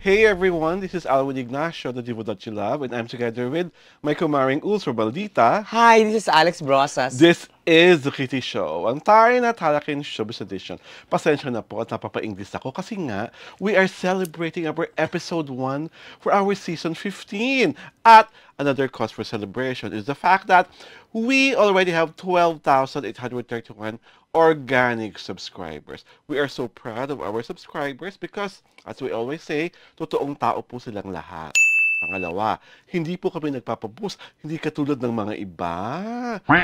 Hey everyone, this is Alwin Ignacio, the Divo that you love, and I'm together with my kumaring Ulcer Baldita. Hi, this is Alex Brosas. This is The Kitty Show, ang tayo na talaking showbiz edition. Pasensya na po at napapa-English ako kasi nga, we are celebrating our episode 1 for our season 15. At another cause for celebration is the fact that we already have 12,831 organic subscribers. We are so proud of our subscribers because, as we always say, totoong tao po silang lahat. Pangalawa, hindi po kami nagpapaboost. Hindi katulad ng mga iba.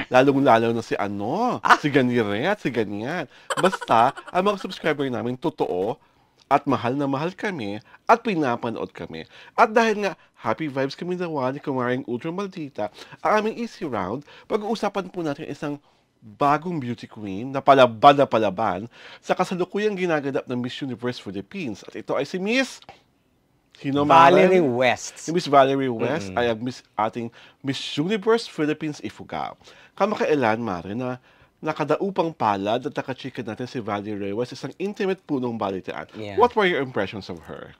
Lalong-lalo na si ganire at si ganyan. Basta, ang mga subscriber namin totoo at mahal na mahal kami at pinapanood kami. At dahil nga happy vibes kami nawa ni kumaring Ultra Maldita, ang aming easy round, pag-uusapan po natin isang bagong beauty queen na palaban sa kasalukuyang ginaganap ng Miss Universe Philippines. At ito ay si Miss Valerie West. Si Miss Valerie West ay ang ating Miss Universe Philippines Ifugao. Kamakailan, Mare, na nakadaupang palad at nakachika natin si Valerie West, isang intimate punong balitaan. Yeah. What were your impressions of her?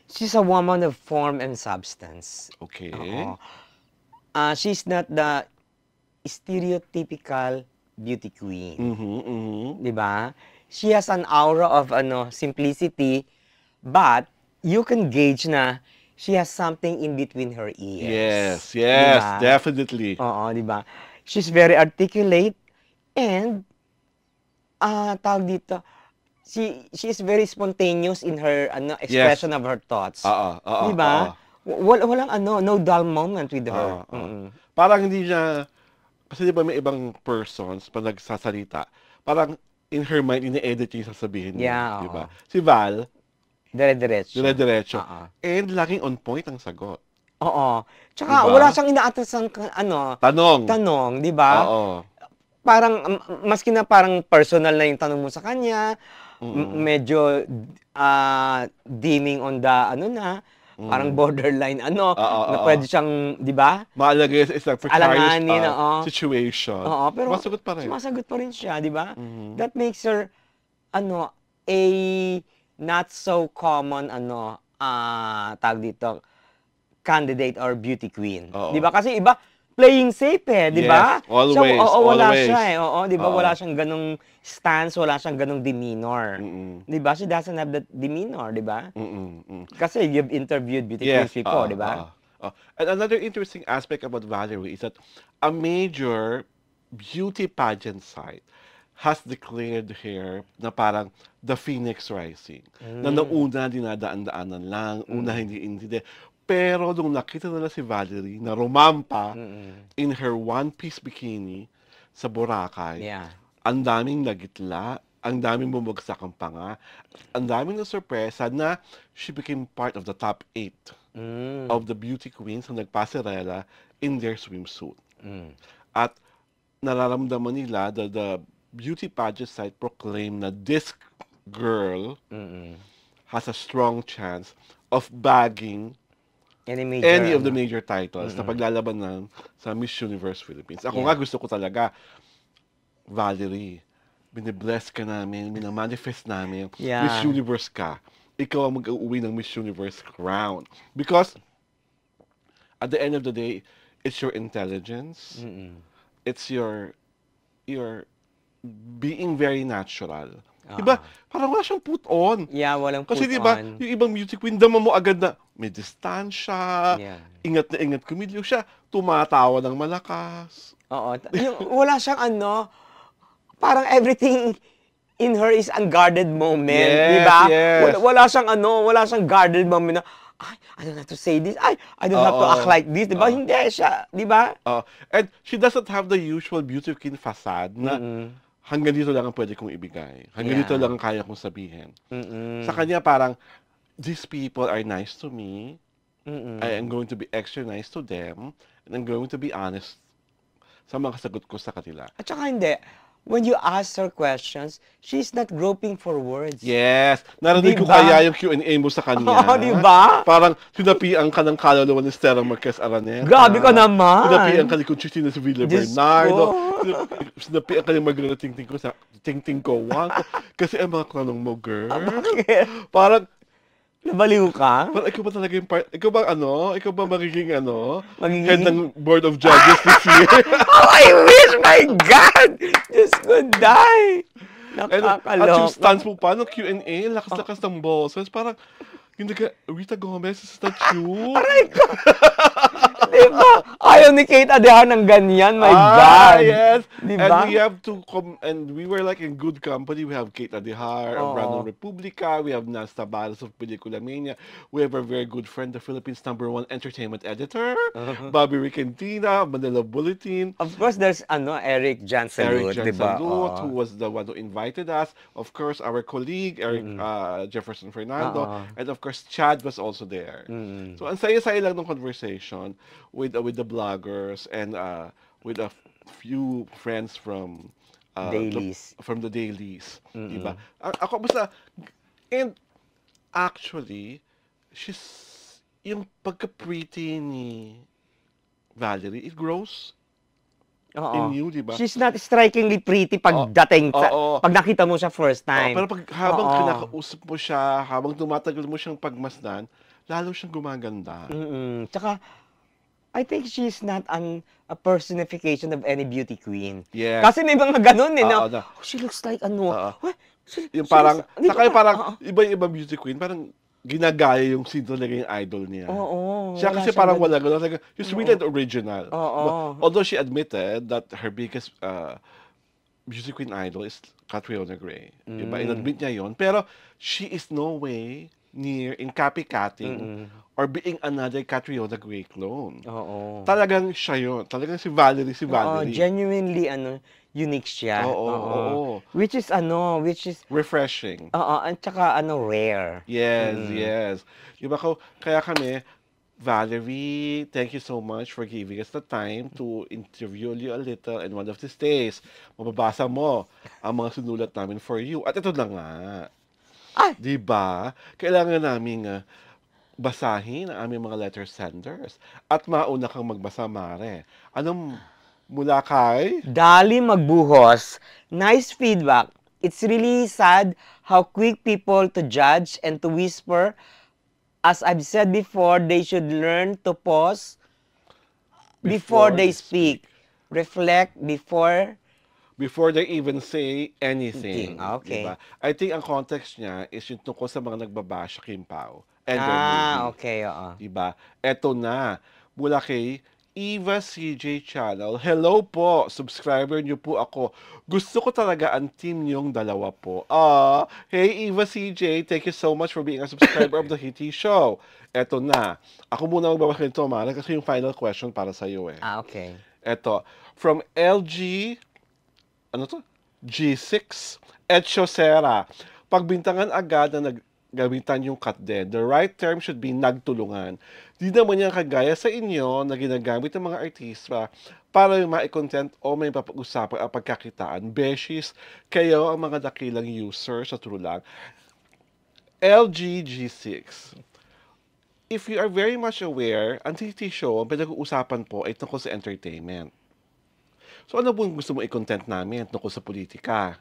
She's a woman of form and substance. Okay. She's not the stereotypical beauty queen. Diba? She has an aura of simplicity, but you can gauge na she has something in between her ears. Yes, diba? Definitely. Oo, diba? She's very articulate and tawag dito, she is very spontaneous in her expression of her thoughts. Diba? Walang no dull moment with her. Parang hindi niya, kasi di ba may ibang persons pag nagsasalita, parang in her mind, ini-edit yung sasabihin niya. Yeah, diba? Si Val, dire-diretso. And laging on point ang sagot. Oo. Tsaka diba? wala siyang inaatasang tanong, di ba? Oo. Parang maski na parang personal na yung tanong mo sa kanya, medyo dimming on the parang borderline na pwede siyang, di ba? Maalagay sa isang precarious Alanganin, situation. Oo, pero sumasagot pa rin siya, di ba? That makes her a not so common tag dito candidate or beauty queen. 'Di ba? Kasi iba playing safe di ba? Yes, always. Wala always. siya 'di ba? Wala siyang ganung stance, wala siyang ganung demeanor. 'Di ba? She doesn't have that demeanor, 'di ba? Kasi you've interviewed beauty queens before, 'di ba? And another interesting aspect about Valerie is that a major beauty pageant site has declared her na parang the Phoenix Rising. Na nauna dinadaan-daanan lang, una hindi. Pero nung nakita nila si Valerie na rumampa in her one-piece bikini sa Boracay, ang daming nagitla, ang daming bumagsak ang panga, ang daming nasurpresa na she became part of the top 8 of the beauty queens na nagpasarela in their swimsuit. At nararamdaman nila the beauty pageant site proclaimed na this girl has a strong chance of bagging any of the major titles na paglalaban ng sa Miss Universe Philippines. Ako nga gusto ko talaga, Valerie, binibless ka namin, minamanifest namin, Miss Universe ka. Ikaw ang mag-uwi ng Miss Universe crown. Because at the end of the day, it's your intelligence, it's your being very natural. Diba? Parang wala siyang put on. Yeah, walang put on. Kasi diba, yung ibang beauty queen, dama mo agad na may distansya, ingat na ingat kumilyo siya, tumatawa ng malakas. Oo. Wala siyang parang everything in her is unguarded moment, diba? Yes. Wala siyang guarded moment na, I don't have to say this. I don't have to act like this, diba? Hindi siya, diba? And she doesn't have the usual beauty queen facade na hanggang dito lang ang pwede kong ibigay. Hanggang dito lang ang kaya kong sabihin. Sa kanya parang, these people are nice to me. I am going to be extra nice to them. And I'm going to be honest sa mga sagot ko sa kanila. At saka hindi, when you ask her questions, she's not groping for words. Yes. Narinig ko kaya yung Q&A mo sa kanya. Diba? Parang sinapian ka ng kaluluwa ni Stella Marquez Araneta. Grabe ka naman. Sinapian ka ni Conchita Villa Bernardo. Sinapian ka ni Margarita Tingting ko sa Tingting ko. Kasi ang mga tanong mo, girl. Bakit? Parang Nabaliw ka? Parang ikaw ba talaga yung part, ikaw ba ikaw ba magiging head Magiging... ng Board of Judges this year? Oh, I wish! My God! Diyos ko, die! At yung Nakakaloka. stance mo pa, no Q&A, lakas-lakas ng boses, parang, hindi ka, Rita Gomez, is that you? Aray ko! Diba? Ayaw ni Kate Adehar ng ganyan, my God. Yes. Diba? And we have to and we were like in good company. We have Kate Adehar of Brandon Republica. We have Nas Tabares of Pelikula Mania. We have a very good friend, the Philippines' #1 entertainment editor, Bobby Ricantina, Manila Bulletin. Of course, there's Eric Jansalut, diba? Who was the one who invited us. Of course, our colleague, Eric Jefferson Fernando. And of course, Chad was also there. So, ang saya-saya lang ng conversation with the bloggers and with a few friends from dailies. From the dailies, diba? Ako basta, and actually, yung pagka-pretty ni Valerie, it grows in you, diba? She's not strikingly pretty pagdating pag nakita mo siya first time. Pero habang kinakausap mo siya, habang tumatagal mo siyang pagmasdan, lalo siyang gumaganda. Tsaka, I think she's not a personification of any beauty queen. Yes. Kasi may mga ganun no? Oh, she looks like yung parang, saka parang iba-iba beauty queen, parang ginagaya yung sino talaga yung idol niya. Siya kasi parang wala ganun. She's really an original. Although she admitted that her biggest beauty queen idol is Catriona Gray. Diba? In-admit niya yon. Pero she is no way near in copycatting or being another Catriona Gray clone. Talagang siya yun. Talagang si Valerie. Genuinely, unique siya. Which is refreshing. At saka, rare. Yes. Diba kaya kami, Valerie, thank you so much for giving us the time to interview you a little, and one of these days, mababasa mo ang mga sinulat namin for you. At ito na nga. Diba? Kailangan namin basahin ang aming mga letter senders. At mauna kang magbasa, Mare. Anong mula kay? Dali Magbuhos. Nice feedback. It's really sad how quick people to judge and to whisper. As I've said before, they should learn to pause before they speak. Reflect before they even say anything. Okay. Diba? I think ang context niya is yung tungkol sa mga nagbabash sa Kim Pao. And their movie. Okay, Diba? Eto na. Mula kay Eva CJ Channel. Hello po. Subscriber niyo po ako. Gusto ko talaga ang team niyong dalawa po. Hey Eva CJ, thank you so much for being a subscriber of the Hitty Show. Eto na. Ako muna magbabasa nito, Mara, kasi yung final question para sa iyo eh. Okay. Eto. From LG G6 Etcho Sera. Pagbintangan agad na naggamitan yung cut din. The right term should be nagtulungan. Di naman yan kagaya sa inyo na ginagamit ng mga artista para may ma-content o may papag-usapan ang pagkakitaan. Beshies, kayo ang mga dakilang user sa true lang. LG G6. If you are very much aware, ang TT show, ang pinag-uusapan po ay tungkol sa entertainment. So ano po gusto mo i-content namin? Tungkol sa politika,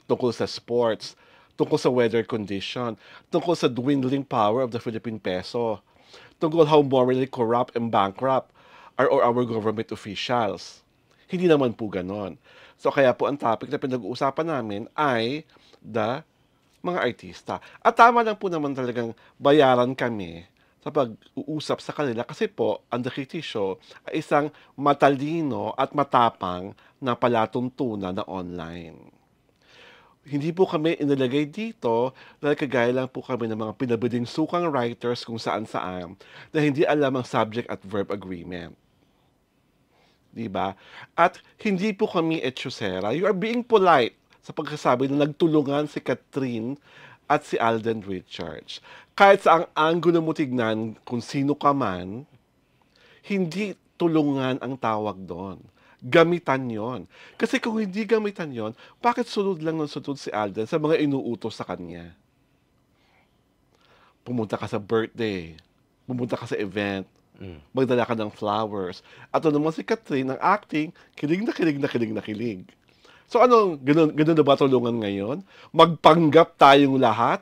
tungkol sa sports, tungkol sa weather condition, tungkol sa dwindling power of the Philippine peso, tungkol how morally corrupt and bankrupt are our government officials. Hindi naman po ganon. So kaya po ang topic na pinag-uusapan namin ay the mga artista. At tama lang po naman talagang bayaran kami sa pag-uusap sa kanila kasi po, ang The Kitty Show ay isang matalino at matapang na palatuntunan na online. Hindi po kami inilagay dito dahil kagaya lang po kami ng mga pinabiding sukang writers kung saan-saan na hindi alam ang subject at verb agreement. Diba? At hindi po kami etchosera. You are being polite sa pagkasabi na nagtulungan si Catherine at si Alden Richards. Kahit sa ang anggulo mo tignan kung sino ka man, hindi tulungan ang tawag doon. Gamitan yon. Kasi kung hindi gamitan yon, bakit sunod lang ng sunod si Alden sa mga inuutos sa kanya? Pumunta ka sa birthday, pumunta ka sa event, magdala ka ng flowers. At ano naman si Catherine, ang acting, kilig na kilig na kilig na kilig. So ganun na ba tulungan ngayon? Magpanggap tayong lahat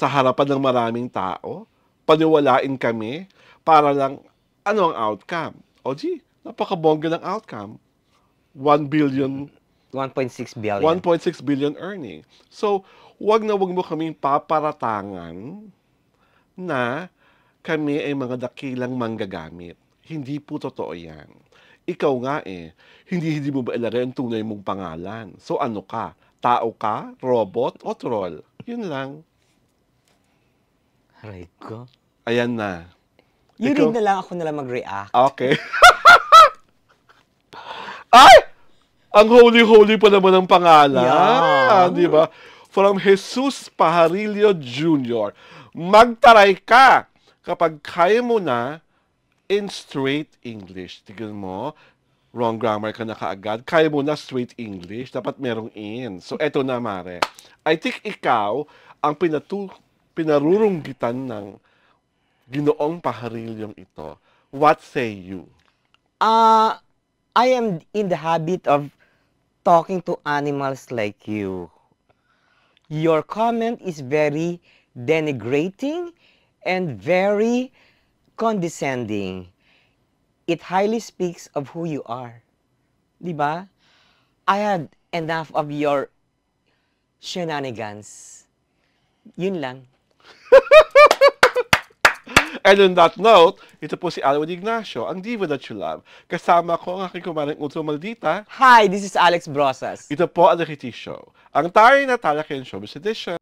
sa harapan ng maraming tao, paniwalain kami para lang, ano ang outcome? O di, napakabongga ng outcome. 1 billion 1.6 billion. 1.6 billion earning. So, wag na wag mo kaming paparatangan na kami ay mga dakilang manggagamit. Hindi po totoo yan. Ikaw nga hindi mo ba ilagay ang tunay mong pangalan? So ano ka? Tao ka? Robot? O troll? Yun lang. Aray ko. Ayan na. You read na lang, ako na lang mag-react. Okay. Ay! Ang holy-holy pa naman ng pangalan. Yeah. Di ba? From Jesus Pajarillo Jr. Magtaray ka kapag kaya mo na in straight English. Tignan mo, wrong grammar ka na kaagad. Kaya mo na straight English. Dapat merong in. So, eto na, Mare. I think ikaw ang pinarurunggitan ng Ginoong Pajarilyong ito. What say you? I am in the habit of talking to animals like you. Your comment is very denigrating and very condescending. It highly speaks of who you are. Diba? I had enough of your shenanigans. Yun lang. And on that note, ito po si Alwin Ignacio, ang diva that you love. Kasama ko ang aking kumaring Ultra Maldita. Hi, this is Alex Brosas. Ito po ang The Kitty Show. Ang tayo na Talakian Showbiz Edition.